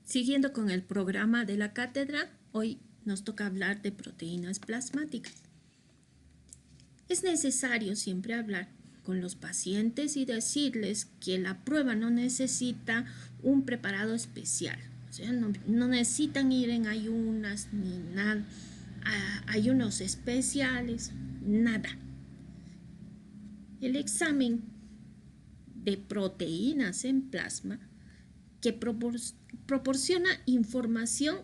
Siguiendo con el programa de la cátedra, hoy nos toca hablar de proteínas plasmáticas. Es necesario siempre hablar con los pacientes y decirles que la prueba no necesita un preparado especial. O sea, no necesitan ir en ayunas ni nada, ayunos especiales, nada. El examen de proteínas en plasma que proporciona información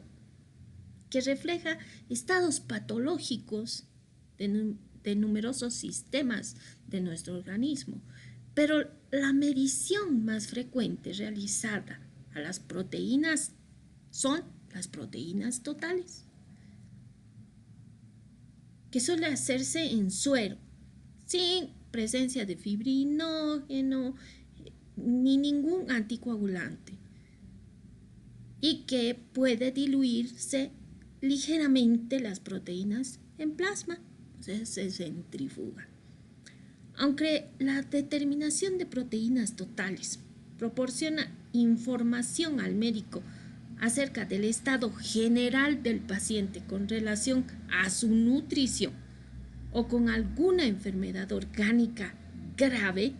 que refleja estados patológicos de numerosos sistemas de nuestro organismo. Pero la medición más frecuente realizada a las proteínas son las proteínas totales, que suele hacerse en suero, sin presencia de fibrinógeno ni ningún anticoagulante, y que puede diluirse ligeramente las proteínas en plasma, o sea, se centrifuga. Aunque la determinación de proteínas totales proporciona información al médico acerca del estado general del paciente con relación a su nutrición o con alguna enfermedad orgánica grave,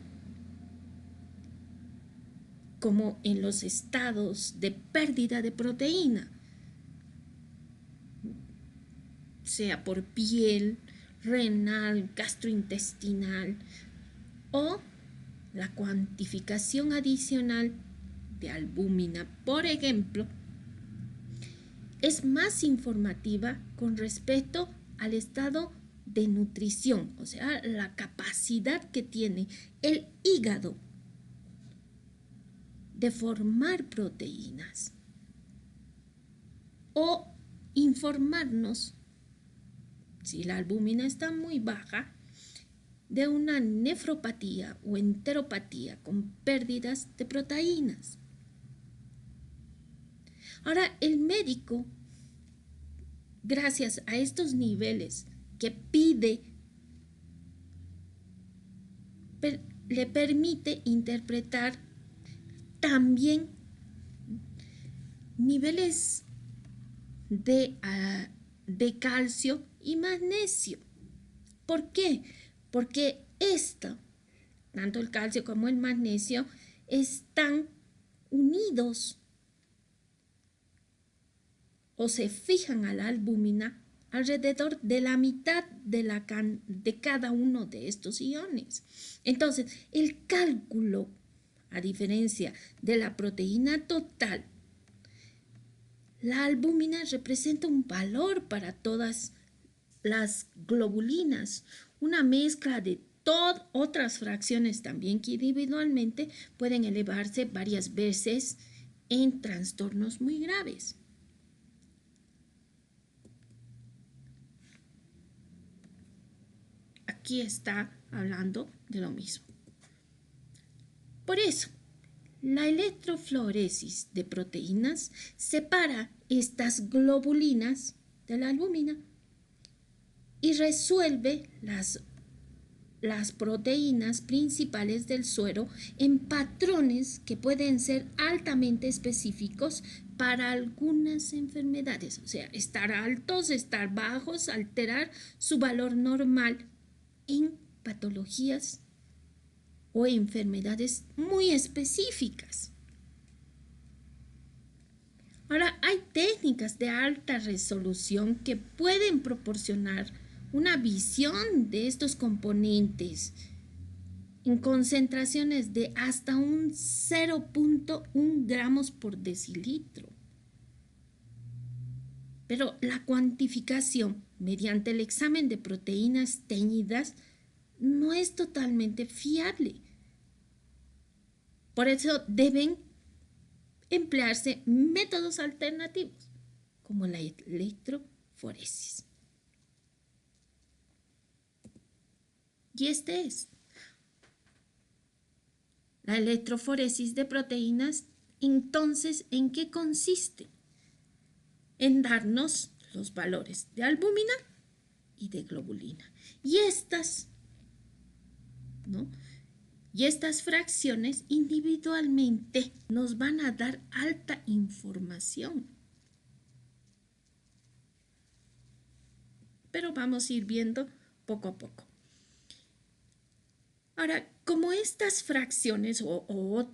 como en los estados de pérdida de proteína, sea por piel, renal, gastrointestinal, o la cuantificación adicional de albúmina, por ejemplo, es más informativa con respecto al estado de nutrición, o sea, la capacidad que tiene el hígado de formar proteínas, o informarnos, si la albúmina está muy baja, de una nefropatía o enteropatía con pérdidas de proteínas. Ahora, el médico, gracias a estos niveles que pide, le permite interpretar también niveles de calcio y magnesio. ¿Por qué? Porque tanto el calcio como el magnesio, están unidos o se fijan a la albúmina alrededor de la mitad de cada uno de estos iones. Entonces, el cálculo, a diferencia de la proteína total, la albúmina representa un valor para todas las globulinas, una mezcla de otras fracciones también que individualmente pueden elevarse varias veces en trastornos muy graves. Aquí está hablando de lo mismo. Por eso, la electrofloresis de proteínas separa estas globulinas de la albúmina y resuelve las proteínas principales del suero en patrones que pueden ser altamente específicos para algunas enfermedades. O sea, estar altos, estar bajos, alterar su valor normal en patologías o enfermedades muy específicas. Ahora, hay técnicas de alta resolución que pueden proporcionar una visión de estos componentes en concentraciones de hasta un 0.1 gramos por decilitro. Pero la cuantificación mediante el examen de proteínas teñidas no es totalmente fiable. Por eso deben emplearse métodos alternativos, como la electroforesis. Y este es la electroforesis de proteínas. Entonces, ¿en qué consiste? En darnos los valores de albúmina y de globulina. Y estas, ¿no?, Y estas fracciones individualmente nos van a dar alta información. Pero vamos a ir viendo poco a poco. Ahora, como estas fracciones o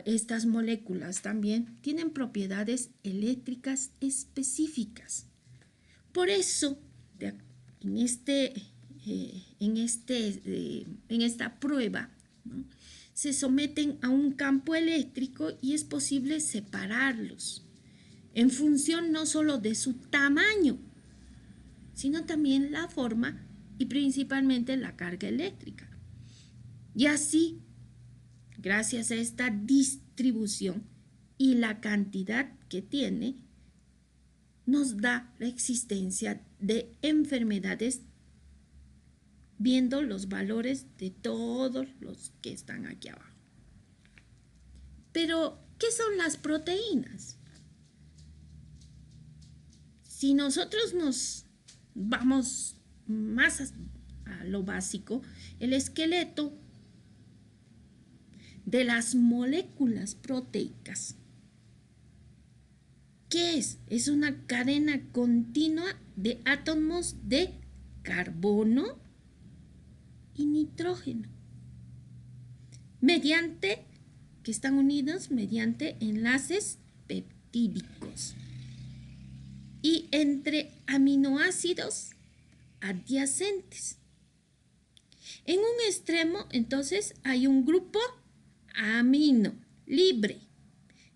estas moléculas también tienen propiedades eléctricas específicas. Por eso, en esta prueba, ¿no?, se someten a un campo eléctrico y es posible separarlos en función no solo de su tamaño, sino también la forma y principalmente la carga eléctrica. Y así, gracias a esta distribución y la cantidad que tiene, nos da la existencia de enfermedades viendo los valores de todos los que están aquí abajo. Pero, ¿qué son las proteínas? Si nosotros nos vamos más a lo básico, el esqueleto de las moléculas proteicas, ¿qué es? Es una cadena continua de átomos de carbono y nitrógeno, que están unidos mediante enlaces peptídicos y entre aminoácidos adyacentes. En un extremo, entonces, hay un grupo amino libre.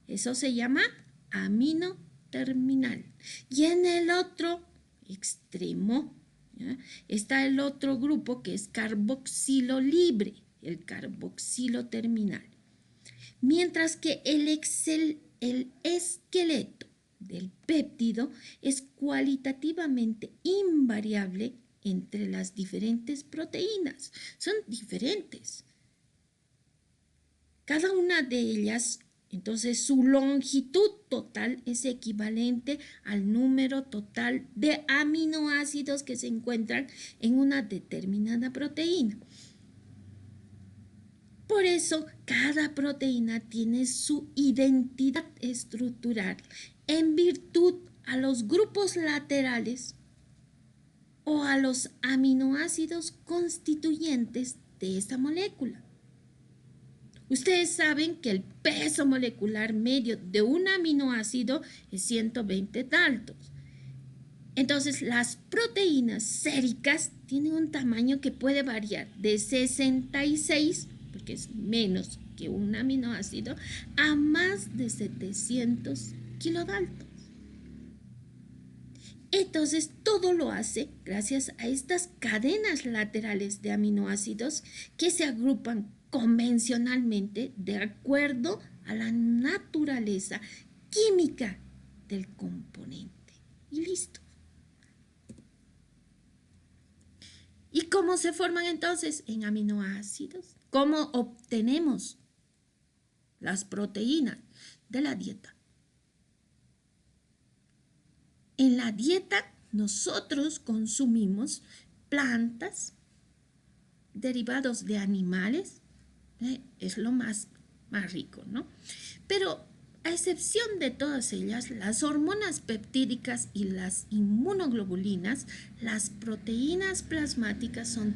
Eso se llama amino terminal. Y en el otro extremo, ¿ya?, está el otro grupo que es carboxilo libre, el carboxilo terminal. Mientras que el esqueleto del péptido es cualitativamente invariable entre las diferentes proteínas. Son diferentes. Cada una de ellas, entonces, su longitud total es equivalente al número total de aminoácidos que se encuentran en una determinada proteína. Por eso, cada proteína tiene su identidad estructural en virtud a los grupos laterales o a los aminoácidos constituyentes de esta molécula. Ustedes saben que el peso molecular medio de un aminoácido es 120 daltons. Entonces, las proteínas séricas tienen un tamaño que puede variar de 66, porque es menos que un aminoácido, a más de 700 kilodaltons. Entonces, todo lo hace gracias a estas cadenas laterales de aminoácidos que se agrupan convencionalmente de acuerdo a la naturaleza química del componente. Y listo. ¿Y cómo se forman entonces? En aminoácidos. ¿Cómo obtenemos las proteínas? De la dieta. En la dieta nosotros consumimos plantas, derivados de animales, es lo más rico, ¿no? Pero a excepción de todas ellas, las hormonas peptídicas y las inmunoglobulinas, las proteínas plasmáticas son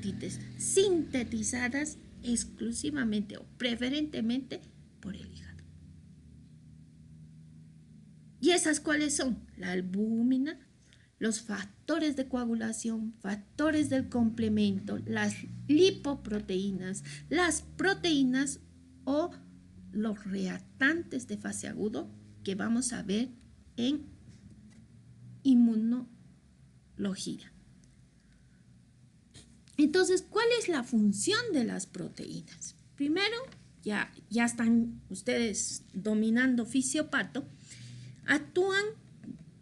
sintetizadas exclusivamente o preferentemente por el hígado. ¿Y esas cuáles son? La albúmina, los factores de coagulación, factores del complemento, las lipoproteínas, las proteínas o los reactantes de fase agudo que vamos a ver en inmunología. Entonces, ¿cuál es la función de las proteínas? Primero, ya están ustedes dominando fisiopato, actúan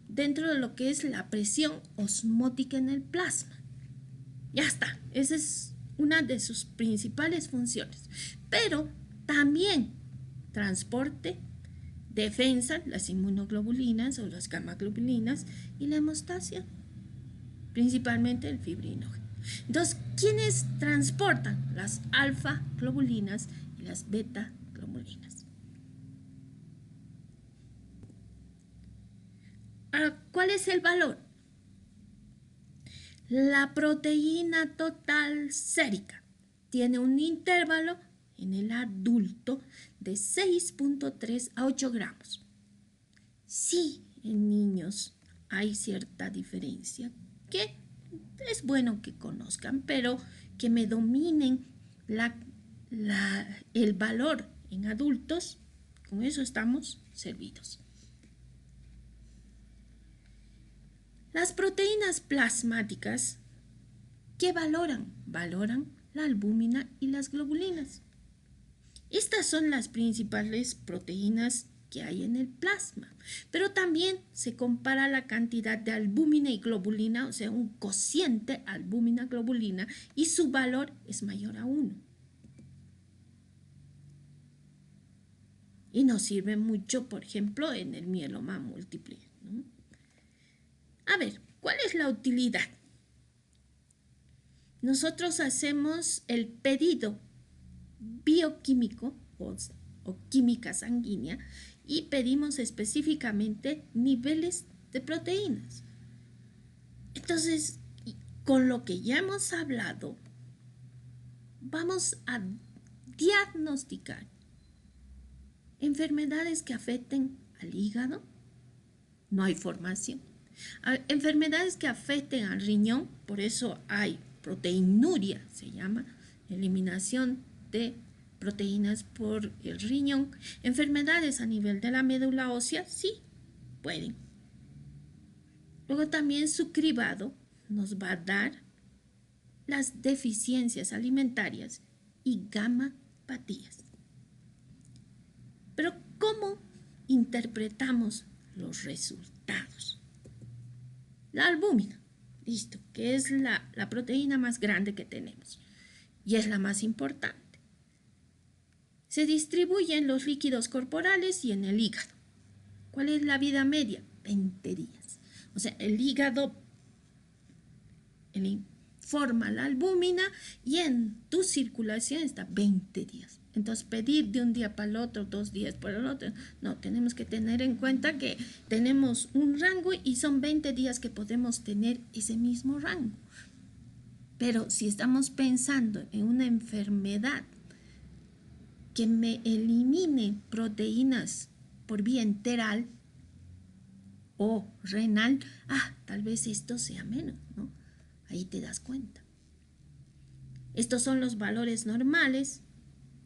dentro de lo que es la presión osmótica en el plasma. Ya está, esa es una de sus principales funciones. Pero también transporte, defensa, las inmunoglobulinas o las gamaglobulinas y la hemostasia, principalmente el fibrinógeno. Entonces, ¿quiénes transportan? Las alfa-globulinas y las beta-globulinas. Ahora, ¿cuál es el valor? La proteína total sérica tiene un intervalo en el adulto de 6.3 a 8 gramos. Sí, en niños hay cierta diferencia que es bueno que conozcan, pero que me dominen el valor en adultos, con eso estamos servidos. Las proteínas plasmáticas, ¿qué valoran? Valoran la albúmina y las globulinas. Estas son las principales proteínas que hay en el plasma, pero también se compara la cantidad de albúmina y globulina, o sea, un cociente albúmina-globulina, y su valor es mayor a 1. Y nos sirve mucho, por ejemplo, en el mieloma múltiple, ¿no? A ver, ¿cuál es la utilidad? Nosotros hacemos el pedido bioquímico o química sanguínea y pedimos específicamente niveles de proteínas. Entonces, con lo que ya hemos hablado, vamos a diagnosticar enfermedades que afecten al hígado. No hay formación. Enfermedades que afecten al riñón, por eso hay proteinuria, se llama, eliminación de proteínas por el riñón. Enfermedades a nivel de la médula ósea, sí, pueden. Luego también su cribado nos va a dar las deficiencias alimentarias y gamapatías. Pero ¿cómo interpretamos los resultados? La albúmina, listo, que es la proteína más grande que tenemos y es la más importante. Se distribuye en los líquidos corporales y en el hígado. ¿Cuál es la vida media? 20 días. O sea, el hígado forma la albúmina y en tu circulación está 20 días. Entonces, pedir de un día para el otro, 2 días para el otro, no, tenemos que tener en cuenta que tenemos un rango y son 20 días que podemos tener ese mismo rango. Pero si estamos pensando en una enfermedad que me elimine proteínas por vía enteral o renal, tal vez esto sea menos, ¿no? Ahí te das cuenta. Estos son los valores normales.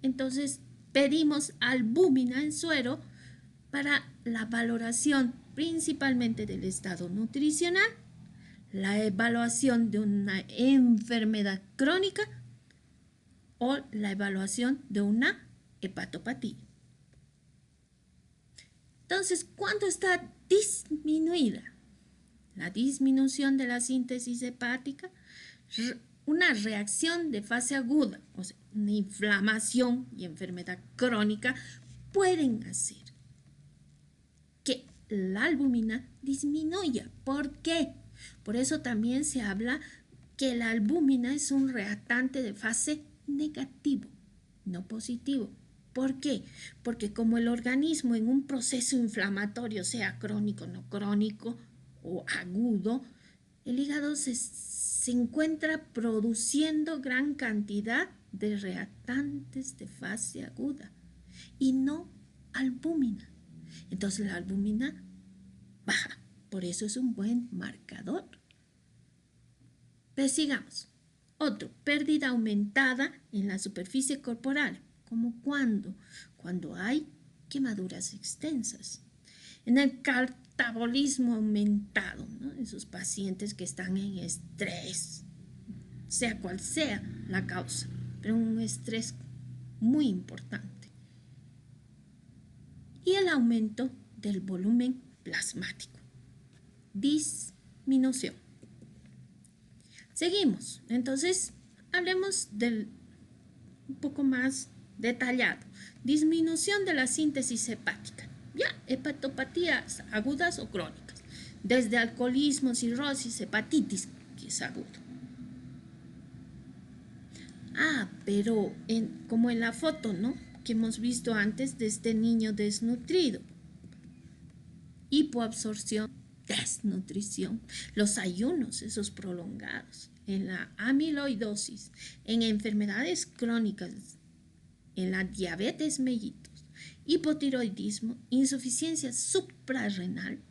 Entonces pedimos albúmina en suero para la valoración principalmente del estado nutricional, la evaluación de una enfermedad crónica o la evaluación de una hepatopatía. Entonces, ¿cuándo está disminuida? La disminución de la síntesis hepática, una reacción de fase aguda, o sea, una inflamación y enfermedad crónica pueden hacer que la albúmina disminuya. ¿Por qué? Por eso también se habla que la albúmina es un reactante de fase negativo, no positivo. ¿Por qué? Porque como el organismo en un proceso inflamatorio, sea crónico, no crónico o agudo, el hígado se encuentra produciendo gran cantidad de reactantes de fase aguda y no albúmina. Entonces la albúmina baja. Por eso es un buen marcador. Pero sigamos. Otro, pérdida aumentada en la superficie corporal. ¿Como cuándo? Cuando hay quemaduras extensas. En el catabolismo aumentado, ¿no? Esos pacientes que están en estrés, sea cual sea la causa, pero un estrés muy importante. Y el aumento del volumen plasmático. Disminución. Seguimos. Entonces, hablemos del un poco más detallado. Disminución de la síntesis hepática. Ya, hepatopatías agudas o crónicas. Desde alcoholismo, cirrosis, hepatitis, que es agudo. Pero como en la foto, ¿no? que hemos visto antes de este niño desnutrido. Hipoabsorción, desnutrición, los ayunos, esos prolongados, en la amiloidosis, en enfermedades crónicas, en la diabetes mellitus, hipotiroidismo, insuficiencia suprarrenal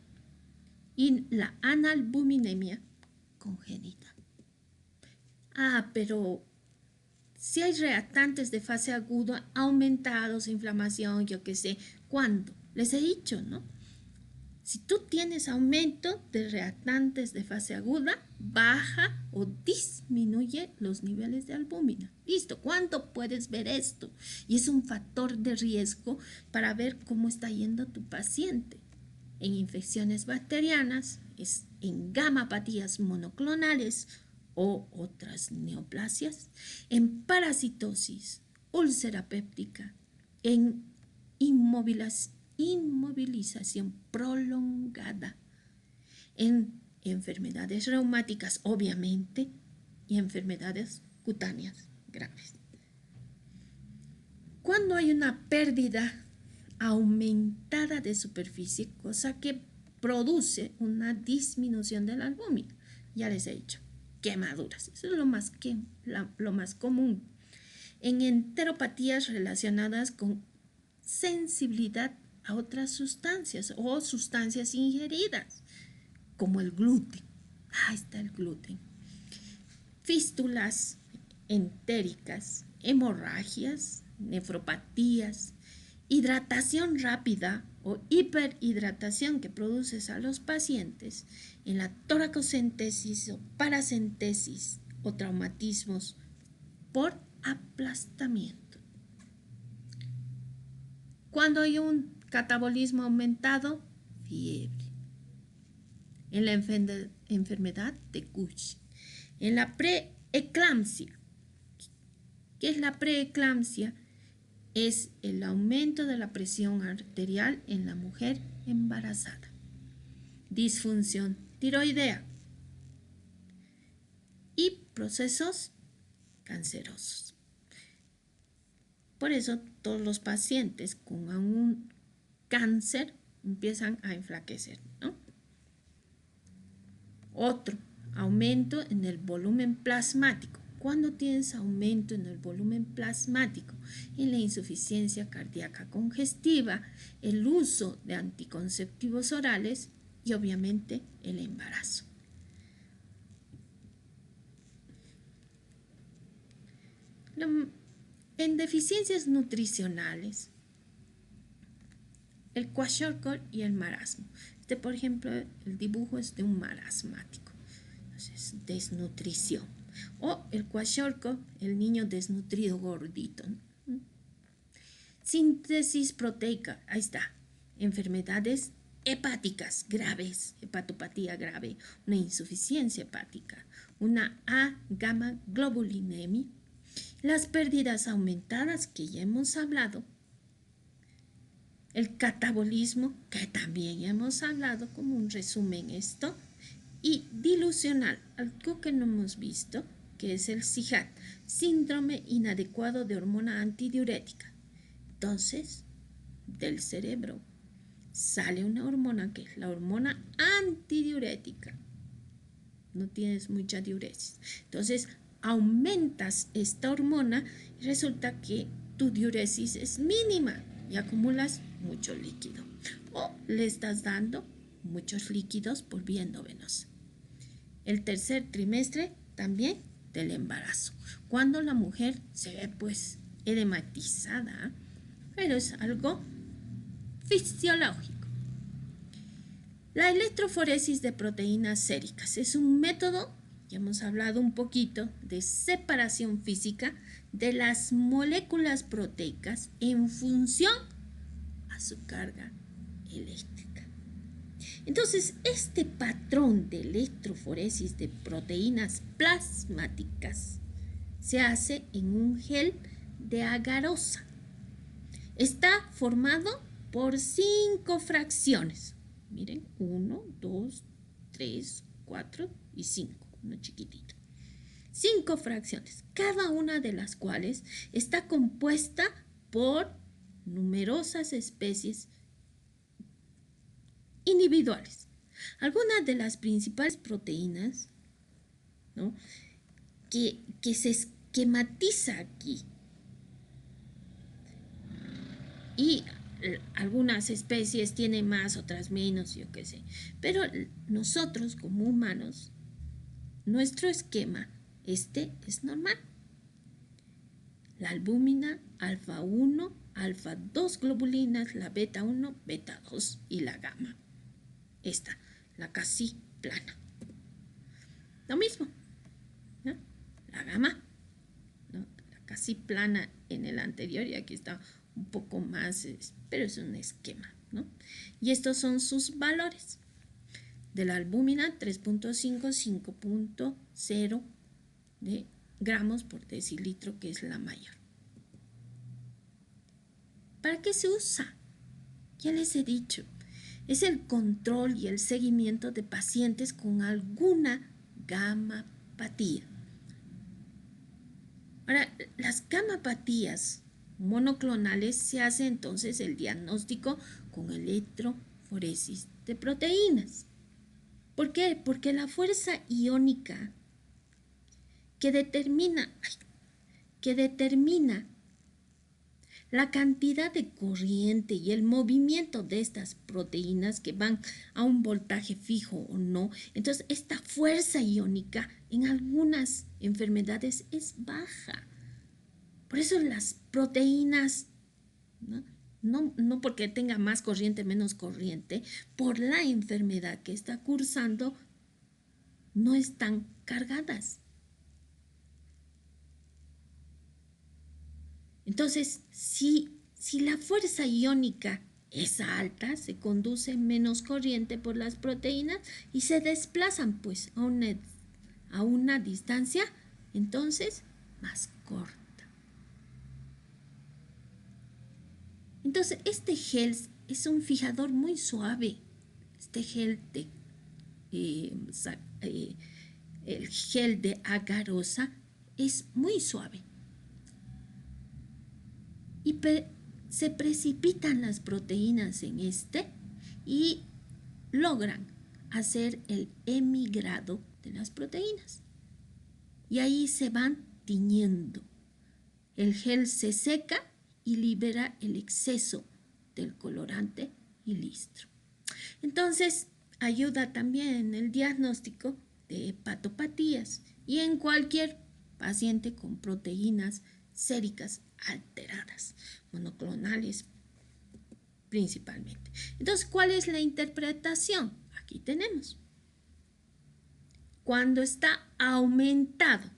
y la analbuminemia congénita. Pero si hay reactantes de fase aguda aumentados, inflamación, yo qué sé, ¿cuándo? Les he dicho, ¿no? Si tú tienes aumento de reactantes de fase aguda, baja o disminuye los niveles de albúmina. Listo, ¿cuánto puedes ver esto? Y es un factor de riesgo para ver cómo está yendo tu paciente. En infecciones bacterianas, en gamapatías monoclonales o otras neoplasias, en parasitosis, úlcera péptica, en inmovilización prolongada, en enfermedades reumáticas, obviamente, y enfermedades cutáneas graves. Cuando hay una pérdida aumentada de superficie, cosa que produce una disminución de la albúmina, ya les he dicho, quemaduras, eso es lo más común. En enteropatías relacionadas con sensibilidad a otras sustancias o sustancias ingeridas, como el gluten. Ahí está el gluten. Fístulas entéricas, hemorragias, nefropatías, hidratación rápida o hiperhidratación que produces a los pacientes en la toracocentesis o paracentesis o traumatismos por aplastamiento. Cuando hay un catabolismo aumentado, fiebre. En la enfermedad de Cushing. En la preeclampsia. ¿Qué es la preeclampsia? Es el aumento de la presión arterial en la mujer embarazada. Disfunción tiroidea y procesos cancerosos. Por eso todos los pacientes con un cáncer empiezan a enflaquecer, ¿no? Otro, aumento en el volumen plasmático. ¿Cuándo tienes aumento en el volumen plasmático? En la insuficiencia cardíaca congestiva, el uso de anticonceptivos orales y obviamente el embarazo. En deficiencias nutricionales, el kwashiorkor y el marasmo. Por ejemplo, el dibujo es de un marasmático. Entonces, desnutrición. O el kwashiorkor, el niño desnutrido gordito, ¿no? Síntesis proteica, ahí está. Enfermedades hepáticas graves, hepatopatía grave, una insuficiencia hepática, una A-gamma globulinemia, las pérdidas aumentadas que ya hemos hablado, el catabolismo, que también hemos hablado como un resumen esto, y dilucional, algo que no hemos visto, que es el SIHAT, síndrome inadecuado de hormona antidiurética. Entonces, del cerebro sale una hormona que es la hormona antidiurética. No tienes mucha diuresis. Entonces, aumentas esta hormona y resulta que tu diuresis es mínima y acumulas mucho líquido. O le estás dando muchos líquidos por vía endovenosa. El tercer trimestre también del embarazo, cuando la mujer se ve pues edematizada, pero es algo fisiológico. La electroforesis de proteínas séricas es un método, ya hemos hablado un poquito, de separación física de las moléculas proteicas en función a su carga eléctrica. Entonces, este patrón de electroforesis de proteínas plasmáticas se hace en un gel de agarosa. Está formado por 5 fracciones. Miren, 1, 2, 3, 4 y 5, uno chiquitito. 5 fracciones, cada una de las cuales está compuesta por numerosas especies individuales. Algunas de las principales proteínas, ¿no?, que se esquematiza aquí, y algunas especies tienen más, otras menos, yo qué sé. Pero nosotros como humanos, nuestro esquema, es normal. La albúmina, alfa 1, alfa 2 globulinas, la beta 1, beta 2 y la gamma. Esta, la casi plana. Lo mismo, ¿no? La gamma, ¿no?, la casi plana en el anterior, y aquí está un poco más, pero es un esquema, ¿no? Y estos son sus valores. De la albúmina, 3.5, 5.0 de gramos por decilitro, que es la mayor. ¿Para qué se usa? Ya les he dicho, es el control y el seguimiento de pacientes con alguna gamapatía. Ahora, las gamapatías monoclonales se hace entonces el diagnóstico con electroforesis de proteínas. ¿Por qué? Porque la fuerza iónica que determina la cantidad de corriente y el movimiento de estas proteínas que van a un voltaje fijo o no, entonces esta fuerza iónica en algunas enfermedades es baja. Por eso las proteínas, no porque tenga más corriente, menos corriente, por la enfermedad que está cursando, no están cargadas. Entonces, si la fuerza iónica es alta, se conduce menos corriente por las proteínas y se desplazan pues a una distancia entonces más corta. Entonces, este gel es un fijador muy suave. Este gel el gel de agarosa es muy suave. Y se precipitan las proteínas en este y logran hacer el emigrado de las proteínas. Y ahí se van tiñendo. El gel se seca y libera el exceso del colorante y listo. Entonces, ayuda también en el diagnóstico de hepatopatías y en cualquier paciente con proteínas séricas alteradas, monoclonales principalmente. Entonces, ¿cuál es la interpretación? Aquí tenemos. Cuando está aumentado,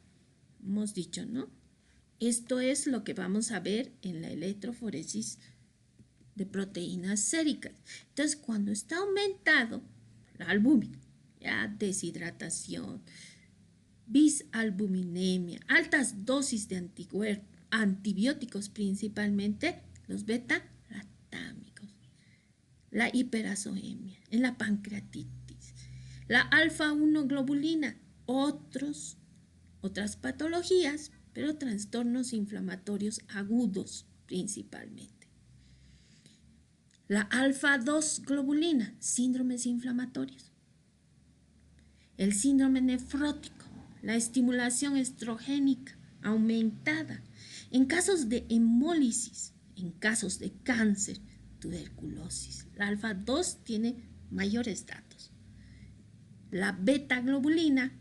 hemos dicho, ¿no? Esto es lo que vamos a ver en la electroforesis de proteínas séricas. Entonces, cuando está aumentado la albúmina, ya deshidratación, bisalbuminemia, altas dosis de antibióticos, principalmente los beta-lactámicos, la hiperazoemia, en la pancreatitis, la alfa-1 globulina, otras patologías, pero trastornos inflamatorios agudos principalmente. La alfa-2 globulina, síndromes inflamatorios. El síndrome nefrótico, la estimulación estrogénica aumentada. En casos de hemólisis, en casos de cáncer, tuberculosis. La alfa-2 tiene mayores datos. La beta-globulina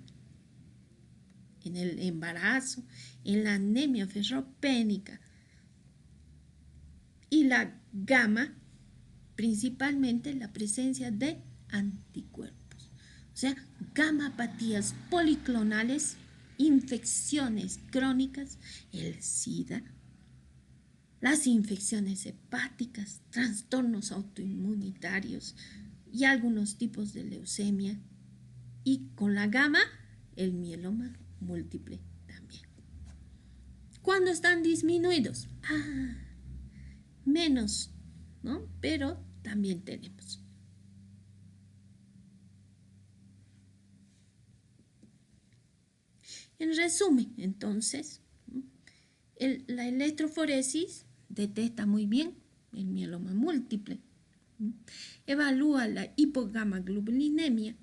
en el embarazo, en la anemia ferropénica. Y la gamma, principalmente la presencia de anticuerpos. O sea, gamapatías policlonales, infecciones crónicas, el SIDA, las infecciones hepáticas, trastornos autoinmunitarios y algunos tipos de leucemia. Y con la gamma, el mieloma múltiple también. ¿Cuándo están disminuidos? Menos, ¿no? Pero también tenemos. En resumen, entonces, la electroforesis detecta muy bien el mieloma múltiple. Evalúa la hipogamaglobulinemia,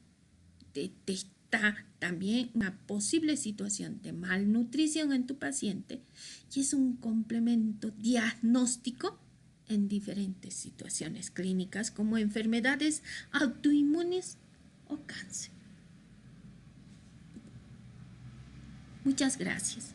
detecta también una posible situación de malnutrición en tu paciente y es un complemento diagnóstico en diferentes situaciones clínicas como enfermedades autoinmunes o cáncer. Muchas gracias.